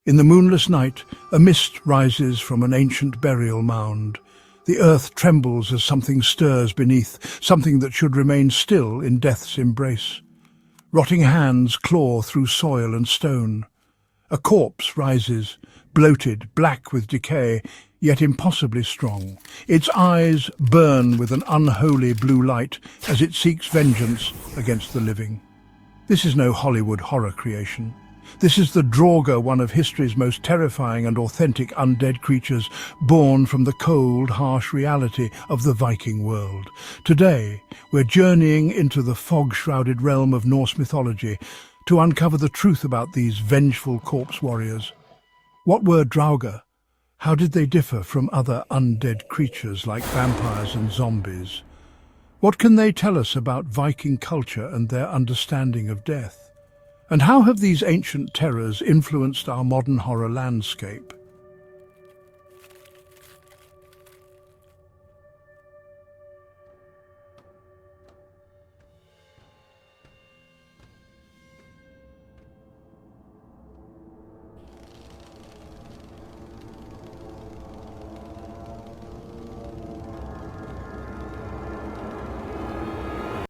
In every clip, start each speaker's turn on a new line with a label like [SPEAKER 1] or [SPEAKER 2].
[SPEAKER 1] In the moonless night, a mist rises from an ancient burial mound. The earth trembles as something stirs beneath, something that should remain still in death's embrace. Rotting hands claw through soil and stone. A corpse rises, bloated, black with decay, yet impossibly strong. Its eyes burn with an unholy blue light as it seeks vengeance against the living. This is no Hollywood horror creation. This is the DRAUGR, one of history's most terrifying and authentic undead creatures, born from the cold, harsh reality of the Viking world. Today, we're journeying into the fog-shrouded realm of Norse mythology to uncover the truth about these vengeful corpse warriors. What were DRAUGR? How did they differ from other undead creatures like vampires and zombies? What can they tell us about Viking culture and their understanding of death? And how have these ancient terrors influenced our modern horror landscape?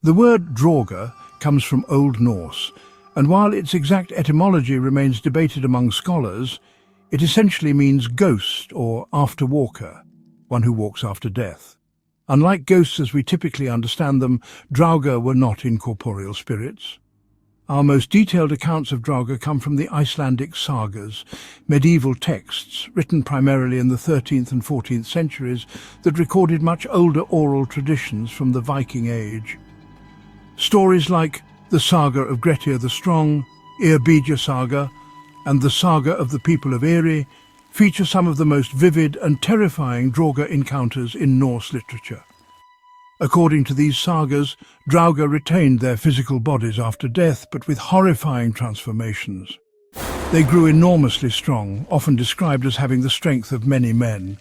[SPEAKER 1] The word DRAUGR comes from Old Norse, and while its exact etymology remains debated among scholars, it essentially means ghost or after-walker, one who walks after death. Unlike ghosts as we typically understand them, DRAUGR were not incorporeal spirits. Our most detailed accounts of DRAUGR come from the Icelandic sagas, medieval texts written primarily in the 13th and 14th centuries that recorded much older oral traditions from the Viking age. Stories like the Saga of Grettir the Strong, Saga, and the Saga of the People of Eri feature some of the most vivid and terrifying DRAUGR encounters in Norse literature. According to these sagas, DRAUGR retained their physical bodies after death, but with horrifying transformations. They grew enormously strong, often described as having the strength of many men.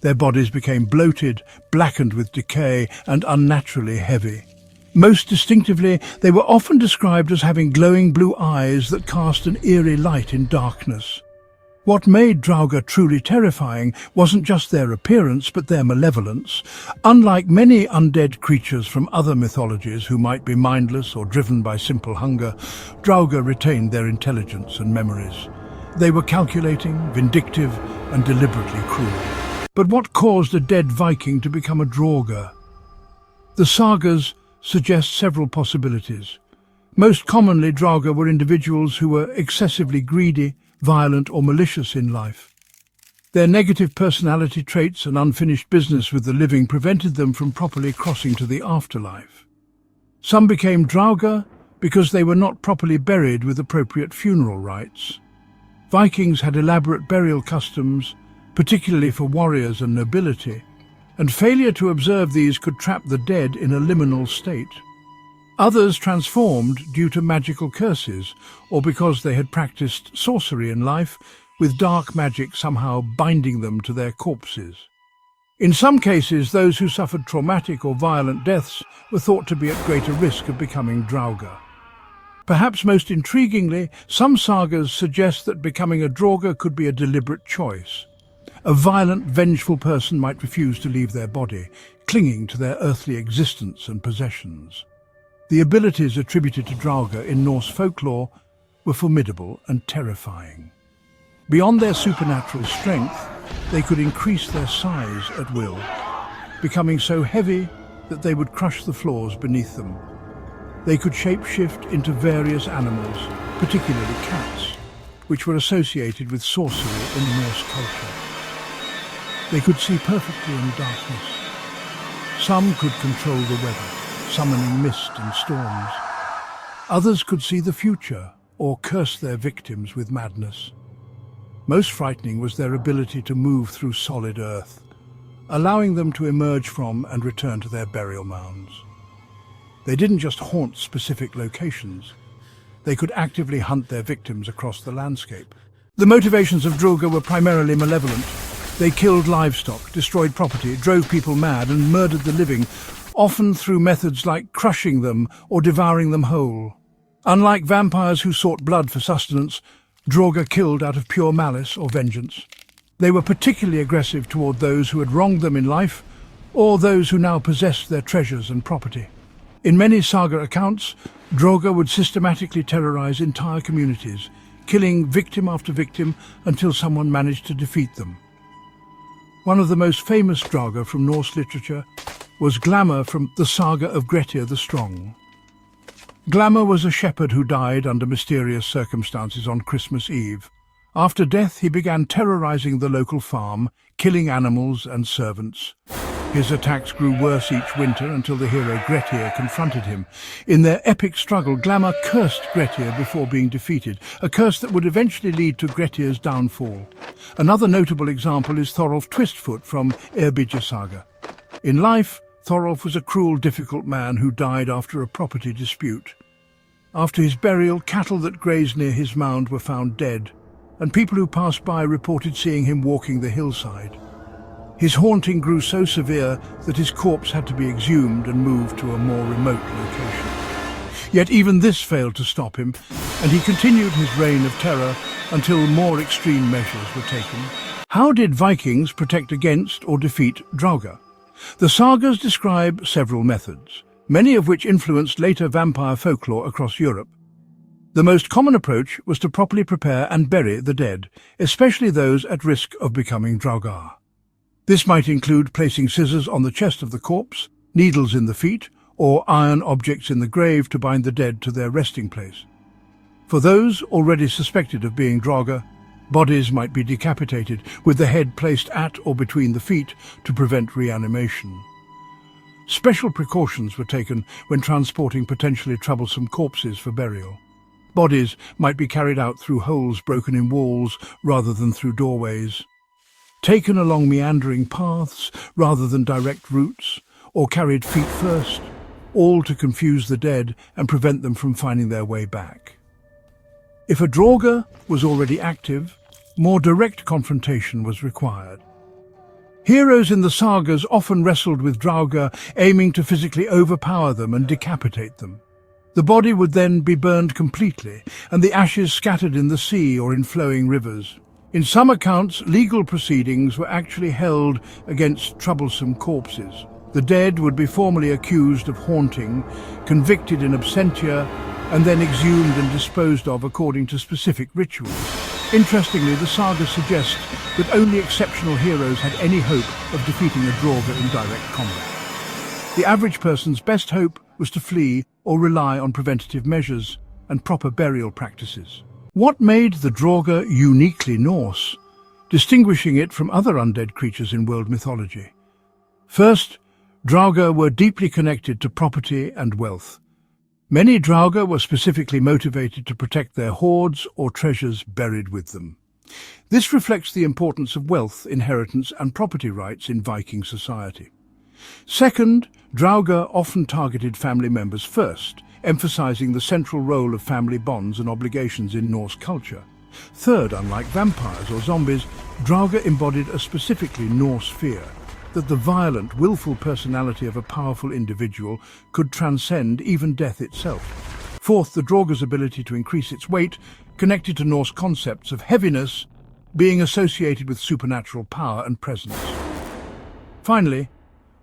[SPEAKER 1] Their bodies became bloated, blackened with decay, and unnaturally heavy. Most distinctively, they were often described as having glowing blue eyes that cast an eerie light in darkness. What made DRAUGR truly terrifying wasn't just their appearance, but their malevolence. Unlike many undead creatures from other mythologies who might be mindless or driven by simple hunger, DRAUGR retained their intelligence and memories. They were calculating, vindictive, and deliberately cruel. But what caused a dead Viking to become a DRAUGR? The sagas suggest several possibilities. Most commonly, DRAUGR were individuals who were excessively greedy, violent or malicious in life. Their negative personality traits and unfinished business with the living prevented them from properly crossing to the afterlife. Some became DRAUGR because they were not properly buried with appropriate funeral rites. Vikings had elaborate burial customs, particularly for warriors and nobility, and failure to observe these could trap the dead in a liminal state. Others transformed due to magical curses, or because they had practiced sorcery in life, with dark magic somehow binding them to their corpses. In some cases, those who suffered traumatic or violent deaths were thought to be at greater risk of becoming DRAUGR. Perhaps most intriguingly, some sagas suggest that becoming a DRAUGR could be a deliberate choice. A violent, vengeful person might refuse to leave their body, clinging to their earthly existence and possessions. The abilities attributed to DRAUGR in Norse folklore were formidable and terrifying. Beyond their supernatural strength, they could increase their size at will, becoming so heavy that they would crush the floors beneath them. They could shapeshift into various animals, particularly cats, which were associated with sorcery in Norse culture. They could see perfectly in darkness. Some could control the weather, summoning mist and storms. Others could see the future or curse their victims with madness. Most frightening was their ability to move through solid earth, allowing them to emerge from and return to their burial mounds. They didn't just haunt specific locations. They could actively hunt their victims across the landscape. The motivations of DRAUGR were primarily malevolent. They killed livestock, destroyed property, drove people mad, and murdered the living, often through methods like crushing them or devouring them whole. Unlike vampires who sought blood for sustenance, DRAUGR killed out of pure malice or vengeance. They were particularly aggressive toward those who had wronged them in life or those who now possessed their treasures and property. In many saga accounts, DRAUGR would systematically terrorize entire communities, killing victim after victim until someone managed to defeat them. One of the most famous DRAUGR from Norse literature was Glamour from the saga of Grettir the Strong. Glamour was a shepherd who died under mysterious circumstances on Christmas Eve. After death, he began terrorizing the local farm, killing animals and servants. His attacks grew worse each winter until the hero Grettir confronted him. In their epic struggle, Glamour cursed Grettir before being defeated, a curse that would eventually lead to Grettir's downfall. Another notable example is Thorolf Twistfoot from Eyrbyggja saga. In life, Thorolf was a cruel, difficult man who died after a property dispute. After his burial, cattle that grazed near his mound were found dead, and people who passed by reported seeing him walking the hillside. His haunting grew so severe that his corpse had to be exhumed and moved to a more remote location. Yet even this failed to stop him, and he continued his reign of terror until more extreme measures were taken. How did Vikings protect against or defeat DRAUGR? The sagas describe several methods, many of which influenced later vampire folklore across Europe. The most common approach was to properly prepare and bury the dead, especially those at risk of becoming DRAUGR. This might include placing scissors on the chest of the corpse, needles in the feet, or iron objects in the grave to bind the dead to their resting place. For those already suspected of being DRAUGR, bodies might be decapitated, with the head placed at or between the feet to prevent reanimation. Special precautions were taken when transporting potentially troublesome corpses for burial. Bodies might be carried out through holes broken in walls rather than through doorways, taken along meandering paths rather than direct routes, or carried feet first, all to confuse the dead and prevent them from finding their way back. If a DRAUGR was already active, more direct confrontation was required. Heroes in the sagas often wrestled with DRAUGR, aiming to physically overpower them and decapitate them. The body would then be burned completely, and the ashes scattered in the sea or in flowing rivers. In some accounts, legal proceedings were actually held against troublesome corpses. The dead would be formally accused of haunting, convicted in absentia, and then exhumed and disposed of according to specific rituals. Interestingly, the sagas suggest that only exceptional heroes had any hope of defeating a DRAUGR in direct combat. The average person's best hope was to flee or rely on preventative measures and proper burial practices. What made the DRAUGR uniquely Norse, distinguishing it from other undead creatures in world mythology? First, DRAUGR were deeply connected to property and wealth. Many DRAUGR were specifically motivated to protect their hoards or treasures buried with them. This reflects the importance of wealth, inheritance and property rights in Viking society. Second, DRAUGR often targeted family members first, emphasizing the central role of family bonds and obligations in Norse culture. Third, unlike vampires or zombies, DRAUGR embodied a specifically Norse fear that the violent, willful personality of a powerful individual could transcend even death itself. Fourth, the DRAUGR's ability to increase its weight connected to Norse concepts of heaviness being associated with supernatural power and presence. Finally,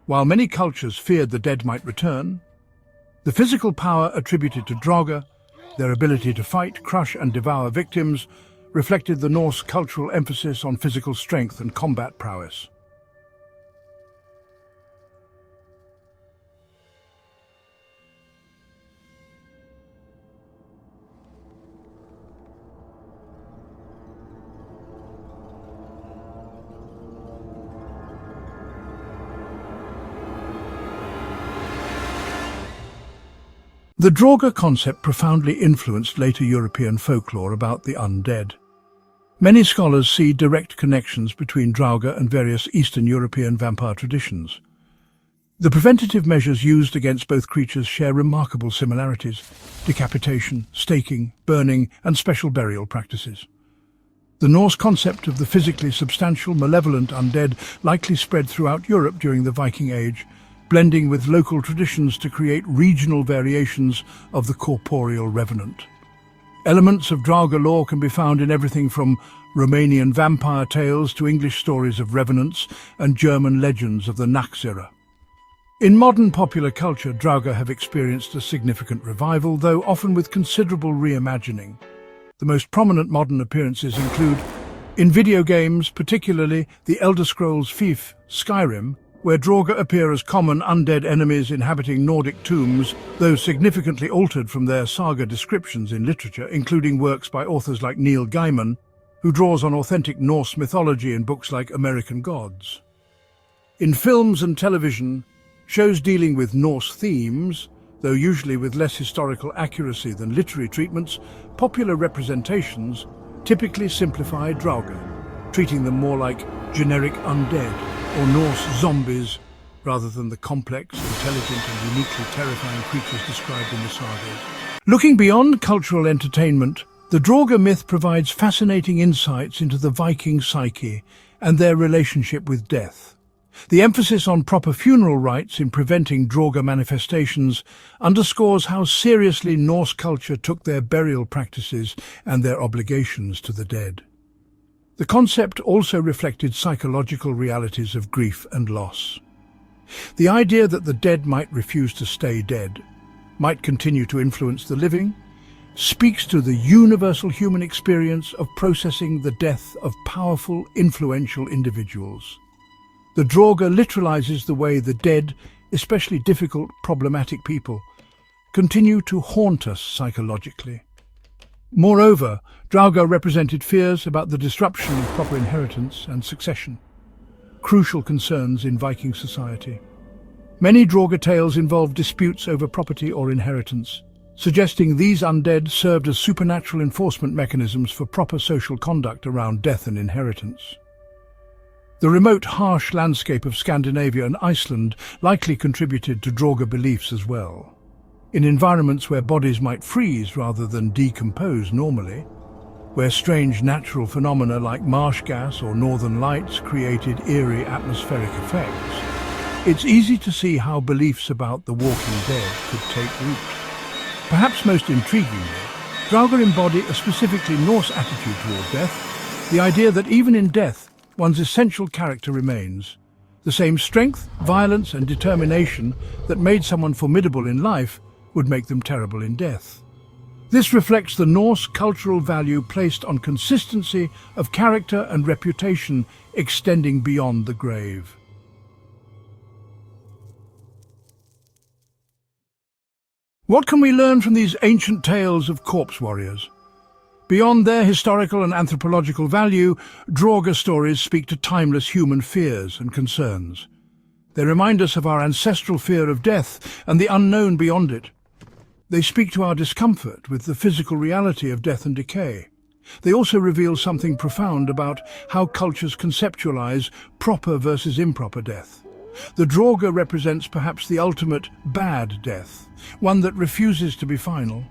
[SPEAKER 1] while many cultures feared the dead might return, the physical power attributed to DRAUGR, their ability to fight, crush and devour victims, reflected the Norse cultural emphasis on physical strength and combat prowess. The DRAUGR concept profoundly influenced later European folklore about the undead. Many scholars see direct connections between DRAUGR and various Eastern European vampire traditions. The preventative measures used against both creatures share remarkable similarities: decapitation, staking, burning, and special burial practices. The Norse concept of the physically substantial, malevolent undead likely spread throughout Europe during the Viking Age, blending with local traditions to create regional variations of the corporeal revenant. Elements of DRAUGR lore can be found in everything from Romanian vampire tales to English stories of revenants and German legends of the Naxera. In modern popular culture, DRAUGR have experienced a significant revival, though often with considerable reimagining. The most prominent modern appearances include in video games, particularly the Elder Scrolls V, Skyrim, where DRAUGR appear as common undead enemies inhabiting Nordic tombs, though significantly altered from their saga descriptions in literature, including works by authors like Neil Gaiman, who draws on authentic Norse mythology in books like American Gods. In films and television, shows dealing with Norse themes, though usually with less historical accuracy than literary treatments, popular representations typically simplify DRAUGR, treating them more like generic undead or Norse zombies rather than the complex, intelligent and uniquely terrifying creatures described in the sagas. Looking beyond cultural entertainment, the DRAUGR myth provides fascinating insights into the Viking psyche and their relationship with death. The emphasis on proper funeral rites in preventing DRAUGR manifestations underscores how seriously Norse culture took their burial practices and their obligations to the dead. The concept also reflected psychological realities of grief and loss. The idea that the dead might refuse to stay dead, might continue to influence the living, speaks to the universal human experience of processing the death of powerful, influential individuals. The DRAUGR literalizes the way the dead, especially difficult, problematic people, continue to haunt us psychologically. Moreover, DRAUGR represented fears about the disruption of proper inheritance and succession, crucial concerns in Viking society. Many DRAUGR tales involve disputes over property or inheritance, suggesting these undead served as supernatural enforcement mechanisms for proper social conduct around death and inheritance. The remote, harsh landscape of Scandinavia and Iceland likely contributed to DRAUGR beliefs as well. In environments where bodies might freeze rather than decompose normally, where strange natural phenomena like marsh gas or northern lights created eerie atmospheric effects, it's easy to see how beliefs about the walking dead could take root. Perhaps most intriguingly, DRAUGR embody a specifically Norse attitude toward death, the idea that even in death, one's essential character remains. The same strength, violence and determination that made someone formidable in life would make them terrible in death. This reflects the Norse cultural value placed on consistency of character and reputation extending beyond the grave. What can we learn from these ancient tales of corpse warriors? Beyond their historical and anthropological value, DRAUGR stories speak to timeless human fears and concerns. They remind us of our ancestral fear of death and the unknown beyond it. They speak to our discomfort with the physical reality of death and decay. They also reveal something profound about how cultures conceptualize proper versus improper death. The DRAUGR represents perhaps the ultimate bad death, one that refuses to be final.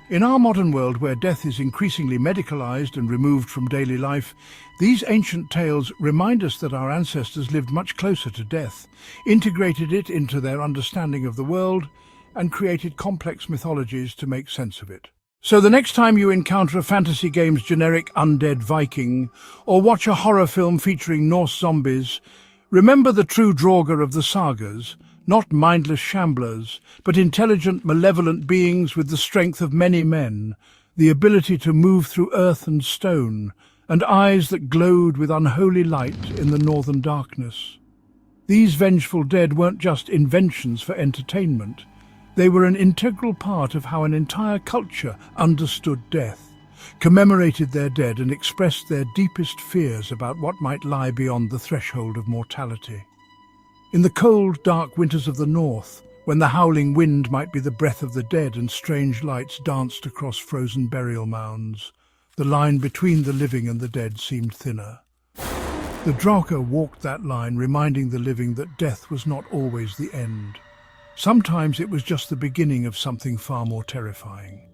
[SPEAKER 1] In our modern world, where death is increasingly medicalized and removed from daily life, these ancient tales remind us that our ancestors lived much closer to death, integrated it into their understanding of the world, and created complex mythologies to make sense of it. So the next time you encounter a fantasy game's generic undead Viking, or watch a horror film featuring Norse zombies, remember the true DRAUGR of the sagas, not mindless shamblers, but intelligent, malevolent beings with the strength of many men, the ability to move through earth and stone, and eyes that glowed with unholy light in the northern darkness. These vengeful dead weren't just inventions for entertainment. They were an integral part of how an entire culture understood death, commemorated their dead and expressed their deepest fears about what might lie beyond the threshold of mortality. In the cold, dark winters of the north, when the howling wind might be the breath of the dead and strange lights danced across frozen burial mounds, the line between the living and the dead seemed thinner. The DRAUGR walked that line, reminding the living that death was not always the end. Sometimes it was just the beginning of something far more terrifying.